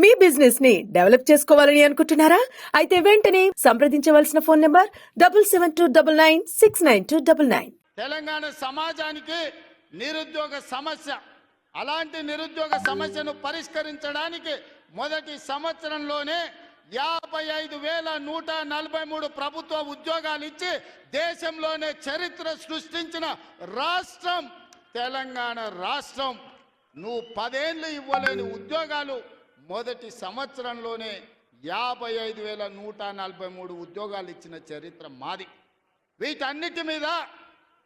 మీ business ని develop చేసుకోవాలని అనుకుంటున్నారా? అయితే వెంటనే సంప్రదించవలసిన ఫోన్ నంబర్ 7729969299. తెలంగాణ సమాజానికి నిరుద్యోగ సమస్య, అలాంటి నిరుద్యోగ సమస్యను పరిష్కరించడానికి మొదటి సంవత్సరంలోనే 55,143 ప్రభుత్వ ఉద్యోగాలు ఇచ్చి దేశంలోనే చరిత్ర సృష్టించిన రాష్ట్రం తెలంగాణ రాష్ట్రం. నువ్వు 10 ఏళ్ళు ఇవ్వలేని ఉద్యోగాలు మొదటి సంవత్సరంలోనే 55,143 ఉద్యోగాలు ఇచ్చిన చరిత్ర మాది. వీటన్నిటి మీద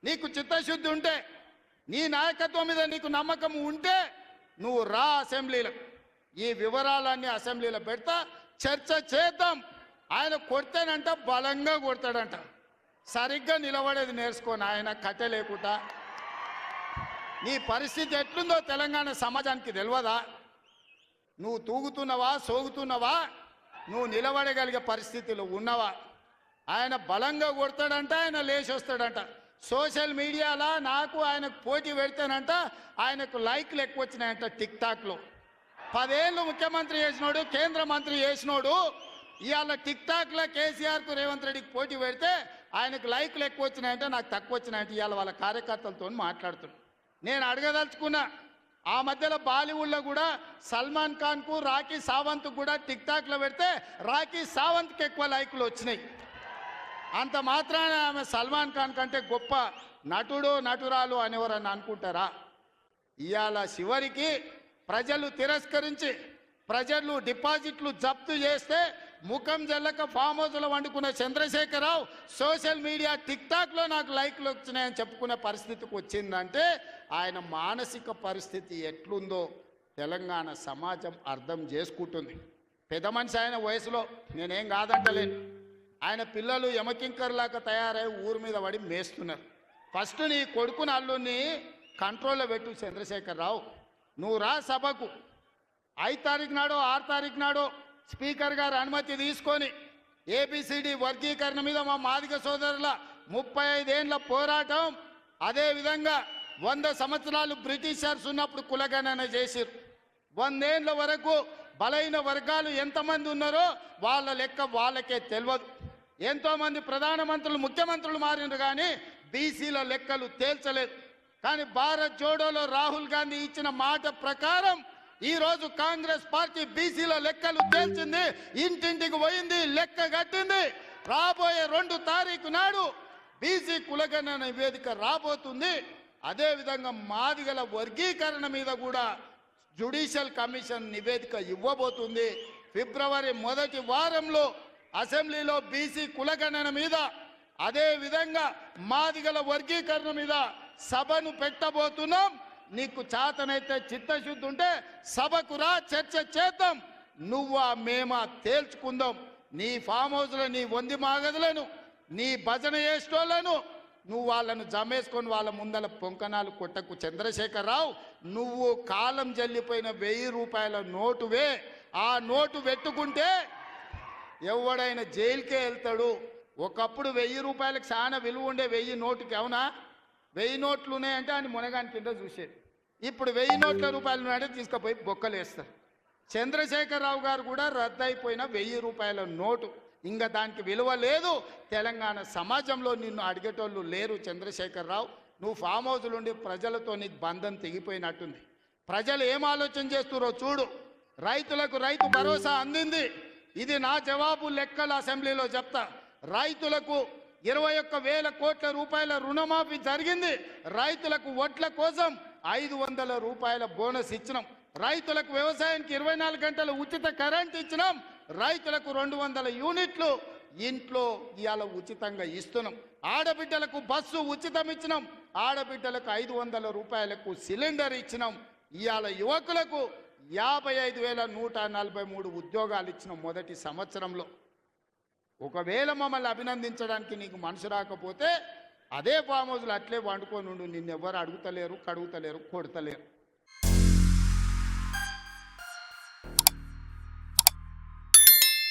నీకు చిత్తశుద్ధి ఉంటే, నీ నాయకత్వం మీద నీకు నమ్మకం ఉంటే నువ్వు రా అసెంబ్లీలో. ఈ వివరాలన్నీ అసెంబ్లీలో పెడతా, చర్చ చేద్దాం. ఆయన కొడితేనంట బలంగా కొడతాడంట, సరిగ్గా నిలబడేది నేర్చుకోని ఆయన కట్టె లేకుండా. నీ పరిస్థితి ఎట్లుందో తెలంగాణ సమాజానికి తెలియదా? నువ్వు తూగుతున్నావా, సోగుతున్నావా, నువ్వు నిలబడగలిగే పరిస్థితిలో ఉన్నవా? ఆయన బలంగా కొడతాడంట, ఆయన లేచి వస్తాడంట. సోషల్ మీడియాలో నాకు ఆయనకు పోటీ పెడితేనంట ఆయనకు లైక్లు ఎక్కువ వచ్చినాయంట. టిక్టాక్లో 10 ఏళ్ళు ముఖ్యమంత్రి చేసినోడు, కేంద్ర మంత్రి చేసినోడు ఇవాళ టిక్టాక్లో కేసీఆర్కు రేవంత్ రెడ్డికి పోటీ పెడితే ఆయనకు లైక్లు ఎక్కువ వచ్చినాయంటే నాకు తక్కువ వచ్చినాయంటే ఇవాళ వాళ్ళ కార్యకర్తలతో మాట్లాడుతున్నాను. నేను అడగదలుచుకున్నా, ఆ మధ్యలో బాలీవుడ్లో కూడా సల్మాన్ ఖాన్కు రాఖీ సావంత్కు కూడా టిక్టాక్లో పెడితే రాఖీ సావంత్కి ఎక్కువ లైకులు వచ్చినాయి. అంత మాత్రాన ఆమె సల్మాన్ ఖాన్ కంటే గొప్ప నటుడు నటురాలు అనేవారని అనుకుంటారా? ఇవాళ చివరికి ప్రజలు తిరస్కరించి, ప్రజలు డిపాజిట్లు జప్తు చేస్తే ముఖం జల్లక ఫామ్ హౌస్లో వండుకున్న చంద్రశేఖరరావు సోషల్ మీడియా టిక్టాక్లో నాకు లైక్లు వచ్చినాయని చెప్పుకునే పరిస్థితికి వచ్చిందంటే ఆయన మానసిక పరిస్థితి ఎట్లుందో తెలంగాణ సమాజం అర్థం చేసుకుంటుంది. పెద్ద మనిషి ఆయన వయసులో, నేనేం కాదంటలేను. ఆయన పిల్లలు యమకింకర్లాగా తయారై ఊరి మీద పడి మేస్తున్నారు. ఫస్ట్ నీ కొడుకుని అల్లుని కంట్రోల్లో పెట్టు చంద్రశేఖరరావు. నువ్వు రా సభకు. 5 తారీఖు నాడో 6 తారీఖు నాడో స్పీకర్ గారు అనుమతి తీసుకొని ఏబిసిడి వర్గీకరణ మీద మా మాదిగ సోదరుల 35 ఏళ్ల పోరాటం, అదేవిధంగా 100 సంవత్సరాలు బ్రిటిషర్స్ ఉన్నప్పుడు కులగణన చేసిరు. 100 ఏళ్ల వరకు బలైన వర్గాలు ఎంతమంది ఉన్నారో వాళ్ళ లెక్క వాళ్ళకే తెలియదు. ఎంతోమంది ప్రధానమంత్రులు, ముఖ్యమంత్రులు మారినారు కానీ బీసీల లెక్కలు తేల్చలేదు. కానీ భారత్ జోడోలో రాహుల్ గాంధీ ఇచ్చిన మాట ప్రకారం ఈరోజు కాంగ్రెస్ పార్టీ బీసీల లెక్కలు తేల్చింది, ఇంటింటికి పోయింది, లెక్క కట్టింది. రాబోయే 2 తారీఖు నాడు బీసీ కులగణన నివేదిక రాబోతుంది. అదేవిధంగా మాదిగల వర్గీకరణ మీద కూడా జ్యుడిషియల్ కమిషన్ నివేదిక ఇవ్వబోతుంది. ఫిబ్రవరి మొదటి వారంలో అసెంబ్లీలో బీసీ కులగణన మీద, అదేవిధంగా మాదిగల వర్గీకరణ మీద సభను పెట్టబోతున్నాం. నీకు చేతనైతే చిత్తశుద్ధి ఉంటే సభకు రా, చర్చ చేద్దాం. నువ్వా మేమా తేల్చుకుందాం. నీ ఫామ్ హౌస్లో నీ వంది మాగదులను, నీ భజన చేసేటోళ్లను నువ్వు వాళ్ళను జమేసుకొని వాళ్ళ ముందల పొంకనాలు కొట్టకు చంద్రశేఖరరావు. నువ్వు కాలం జల్లిపోయిన 1000 రూపాయల నోటువే. ఆ నోటు పెట్టుకుంటే ఎవడైనా జైలుకే వెళ్తాడు. ఒకప్పుడు 1000 రూపాయలకు చాలా విలువ ఉండే 1000 నోటుకి. అవునా? 1000 నోట్లు ఉన్నాయంటే అని మునగాని కింద చూసేది. ఇప్పుడు 1000 నోట్ల రూపాయలు ఉన్నాయంటే తీసుకుపోయి బొక్కలు వేస్తారు. చంద్రశేఖరరావు గారు కూడా రద్దయిపోయిన 1000 రూపాయల నోటు, ఇంకా దానికి విలువ లేదు. తెలంగాణ సమాజంలో నిన్ను అడిగేటోళ్ళు లేరు చంద్రశేఖరరావు. నువ్వు ఫామ్ హౌస్లు ఉండి ప్రజలతో నీకు బంధం తెగిపోయినట్టుంది. ప్రజలు ఏం ఆలోచన చేస్తున్నారో చూడు. రైతులకు రైతు భరోసా అందింది. ఇది నా జవాబు లెక్కలు అసెంబ్లీలో చెప్తా. రైతులకు 21,000 కోట్ల రూపాయల రుణమాఫీ జరిగింది. రైతులకు వడ్ల కోసం 500 రూపాయల బోనస్ ఇచ్చినాం. రైతులకు వ్యవసాయానికి 24 గంటలు ఉచిత కరెంట్ ఇచ్చినాం. రైతులకు 200 యూనిట్లు ఇంట్లో ఇవాళ ఉచితంగా ఇస్తున్నాం. ఆడబిడ్డలకు బస్సు ఉచితం ఇచ్చినాం. ఆడబిడ్డలకు 500 రూపాయలకు సిలిండర్ ఇచ్చినాం. ఇవాళ యువకులకు 55,143 ఉద్యోగాలు ఇచ్చినాం మొదటి సంవత్సరంలో. ఒకవేళ మమ్మల్ని అభినందించడానికి నీకు మనసు రాకపోతే అదే ఫామ్ హౌస్లో అట్లే వండుకొని ఉండు. నిన్నెవ్వరు అడుగుతలేరు, కడుగుతలేరు, కొడతలేరు.